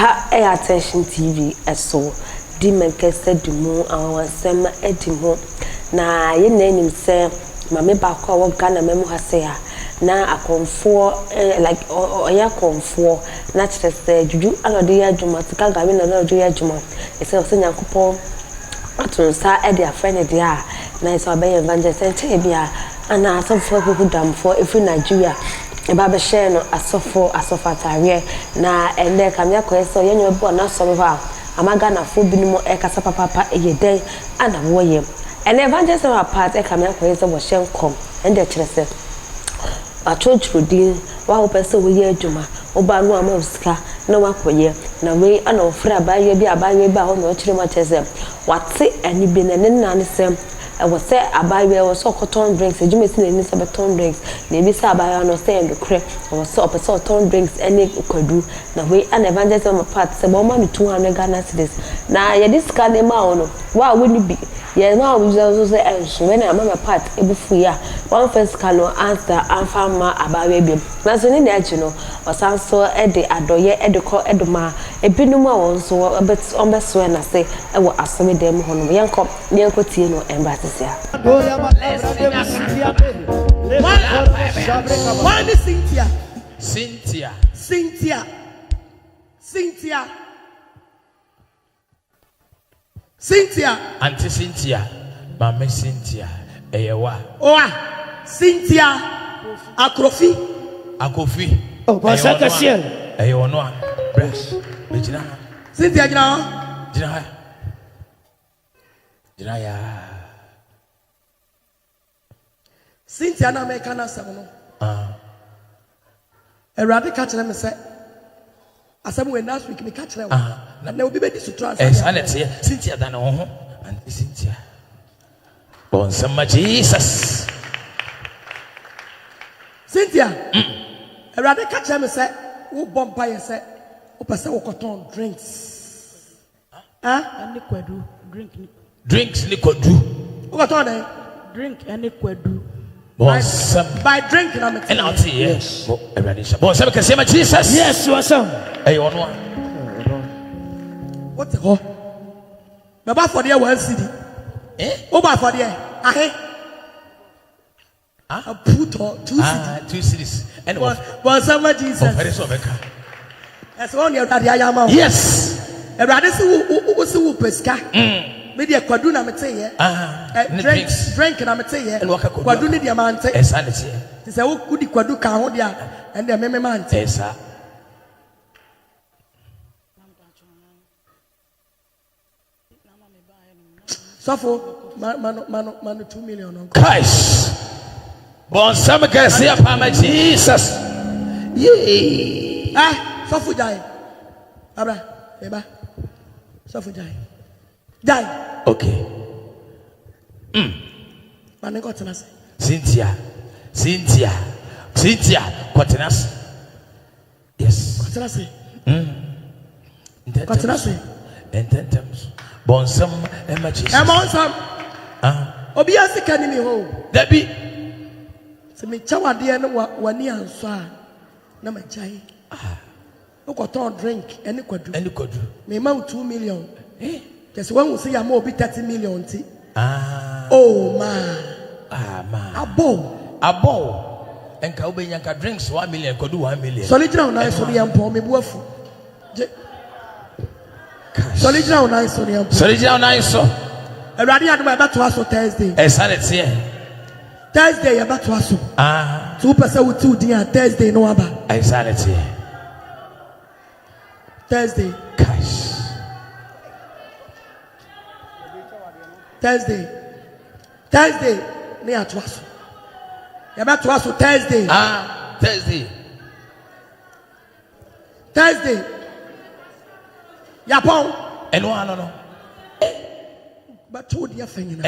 ha attention TV eso di menkese di mu awasem edi mu na ye na enim se mame ba kwa wo Ghana memu ha se ya na akonfo like oya konfo na chese juju anode ya dwuma tika gawe na anode ya dwuma ese o se nyankopon atunsa e dia friend dia na ese obey evangelist e bia ana asofo kuku damfo efi Nigeria eba be share no asofo atare na ende kamya ko ese yenyo bo na so ba amaga na fo binimo e kasa papa eyeden ana wo yem ene evangelist part e kamya ko ese wo hye nkom ende kire se achochrodin wa wo pese wo ye adwuma oba no ama usika na wakoye na we ana ofra abaye bi ho na okire ma chese wate ani bi na ne se I say abaye was so cotton drinks ejumesi na ni se beton drinks na ebi se abaye no say ndokre was so person ton drinks any kwadu na we an evangelist on part se bo ma 200 Ghana cedis na ye this can ma ono wa we ni bi ye na we so say enso when am my part ebufu ya one first can answer amfa ma abaye bi na so ni na achi no osan so e de adoye e de ko edoma ebinum a won so on be so na say e wo asome dem ho no yenko tie no embassy. One is Cynthia. Auntie Cynthia. Mama Cynthia. Eyewa. Cynthia. Akofi. Oh, Pastor Ciel. Eyewa. Breast. Bejina. Cynthia Jina ya. Cynthia na me kana asem no. Erade ka kire me se asem we last week me ka kire wo. Na obi be di sutra. Sanete Cynthia da na wo ho. Auntie Cynthia. Bon sama Jesus. Cynthia. Erade ka kire me se wo bompa ye se wo pese wo cotton drinks. Ani kwadu drinks ni kwadu. Wo cotton eh? Drink any kwadu. By drinking, I'm and I'll see yes. Boss, I can say my Jesus. Yes, you are some. Hey, one. What the hell? Baba for the one city. Over for the a put or 2 cities. 2 cities. And what some Jesus? That's only a Yama. Yes. A radical who pesca. Maybe a quaduna mete drink and I'm and walk a quaduni diamante. It's sanity. It's a good quadu cahodia and the memement. Yes, sir. So man 2 million. Christ. Bon, some can say upon Jesus. Yee. So for die. Abra, Eba. So for die. Die. Okay. Man got to say. Cynthia. Quaternas. Yes. Quaternas. Quaternas. And 10 times. Bonsam and matches. Bonsam. Obiasi can me home. That be. So me chawa dear no 1 year and so. No my chai. No cotton drink any quadu. Me mount 2 million. Just one will say I'm more be 30 million. Oh man. Man. Abo. And Kaube Yanka drinks 1 million could do 1 million. Solid now nice for the employ me buff. Solid now nice for the employ. Solid now nice so. A radiant about to us on Thursday. A Saturday here. Thursday about to us. 2% with 2 dear Thursday no aba. A Saturday. Thursday. Thursday, near to us. You're about to us Thursday. Thursday. Yapon. And no. But 2 dear thing.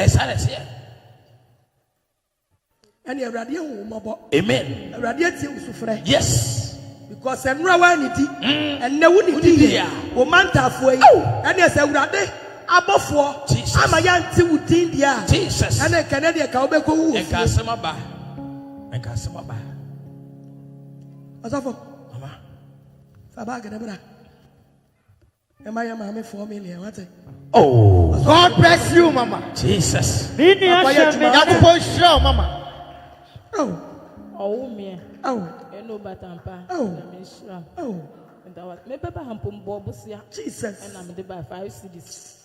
And you're radio mobile. Amen. A radiating suffer. Yes. Because I'm rawanity and no one is woman halfway. And yes, I would have. Abofo ama yanti wudin dia Jesus ana Canada ka obeko wu enka asema ba asafo mama fa ba ga debra Am I 4 million? What? Oh, God bless you, Mama. Jesus. Mama. Oh. Oh, me. Oh. No batampa. Oh. Oh. And I was maybe Hampum Bobusia. Jesus. And I'm the by 5 cities.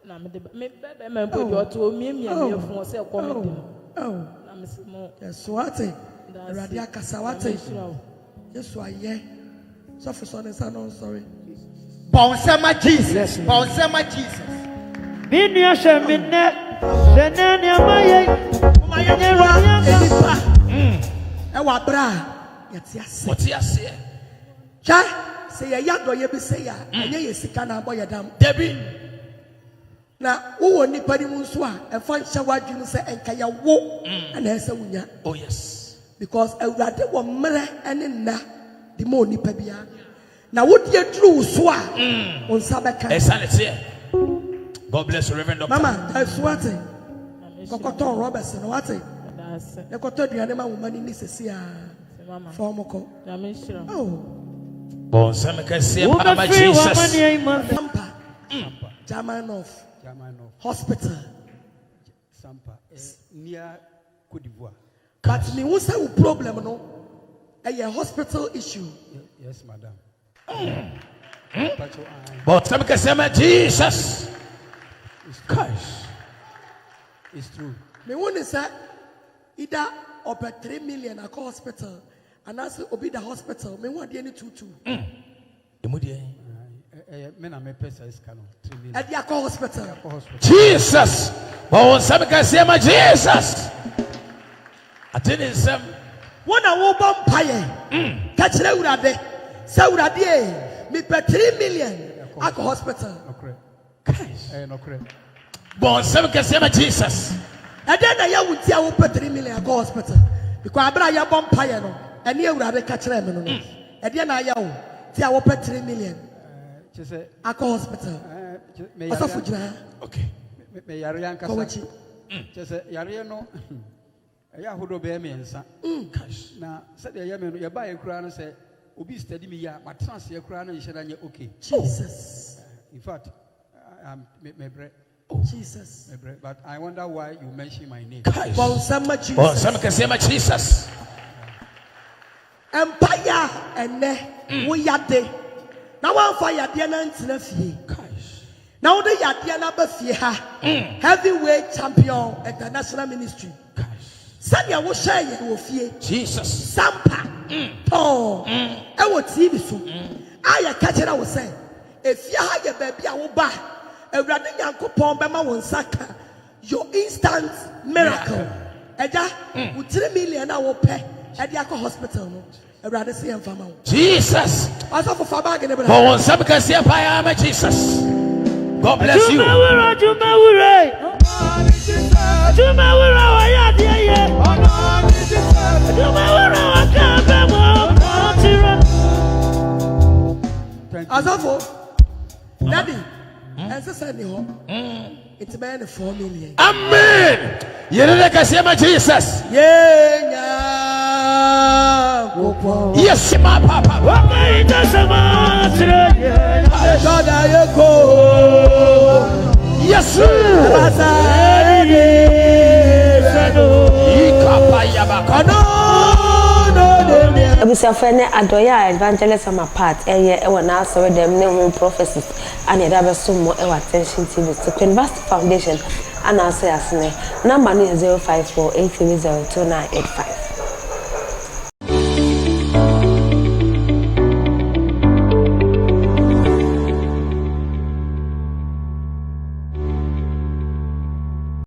And I'm the maybe I'm put your 2 million for sale comedy. Oh. I'm small. Yes, what? Radia Kasawate. Yes, why, yeah. So for son and son, sorry. Bonsema Jesus. Bonsema Jesus. Minya Shamine. Senania Maya. Ewa bra. Yetiase. Watiase. Cha. Say ya yado ye be say ya. Enye ye sika na boy dam. Debi. Na wo ni pani mu nso a e fa nche wadwunu se enka ya wo na ese wunya. Oh yes. Because Ewurade wo mre ene na di mo nipa bia. Na wo die dru so a on sabeka. Esanete. God bless you, Reverend Doctor. Mama, that's what. Kokoton Roberts no what? Ne koto duane ma wo mani ni sesi a. Mama. Formoko. Oh. Bon samekase Papa Jesus. Sampa. German of hospital. Sampa near Cote d'Ivoire. But me who say problem no. A hospital issue. Yes, madam. Bon samekase Jesus. It's true. Me want to say either over 3 million at hospital and as obi the hospital. Me want the any 2. Men are my pesa is canon 3 million. At the hospital. Jesus. Bon samekase Jesus. Atene nsem. Wona wo bompaye. Ka kire Ewurade. Say Ewurade me pay 3 million at hospital. No correct. Bon samekase Jesus. And then I will tell you 3 million at hospital. Because abra ya bompaye no. And you Ewurade ka kire me no. And then I will tell you 3 million. At hospital. Okay. Me yare ankasa. Chese yare no. Ya hodo be me nsa. Na se de ya me no ya ba ye kura no se obi study me ya matrans ye kura no ye sheda nye okay. Jesus. In fact, me bre. Jesus. Me bre, but I wonder why you mention my name. Bon sama Jesus. Bon samekase Jesus. Empire ene wo yade. Na wan fa yade na ntina fie. Now the yade na ba fie ha. Heavyweight champion international ministry. Sanya wo share ye wo fie. Jesus. Sampa. Oh. E wo TV so. Aya ka kira wo say. Efie ha ye ba bia wo ba. Ewurade Nyankopon be ma wo nsaka. Your instant miracle. Eja, wo 3 million na wo pe. E dia ko hospital no. Ewurade se em fama wo. Jesus. Asa for bag ne bra. Bon samekase Jesus. God bless you. Asafo, Daddy, as I said, it's been 4 million. Amen. Yerele kasema Jesus. Yes, my papa. Yes, Abusiafo ne adoya evangelist am apart eye e wona asore dem ne ho prophecies ana da be so mo e attention TV to University Foundation ana say asne number 0548302985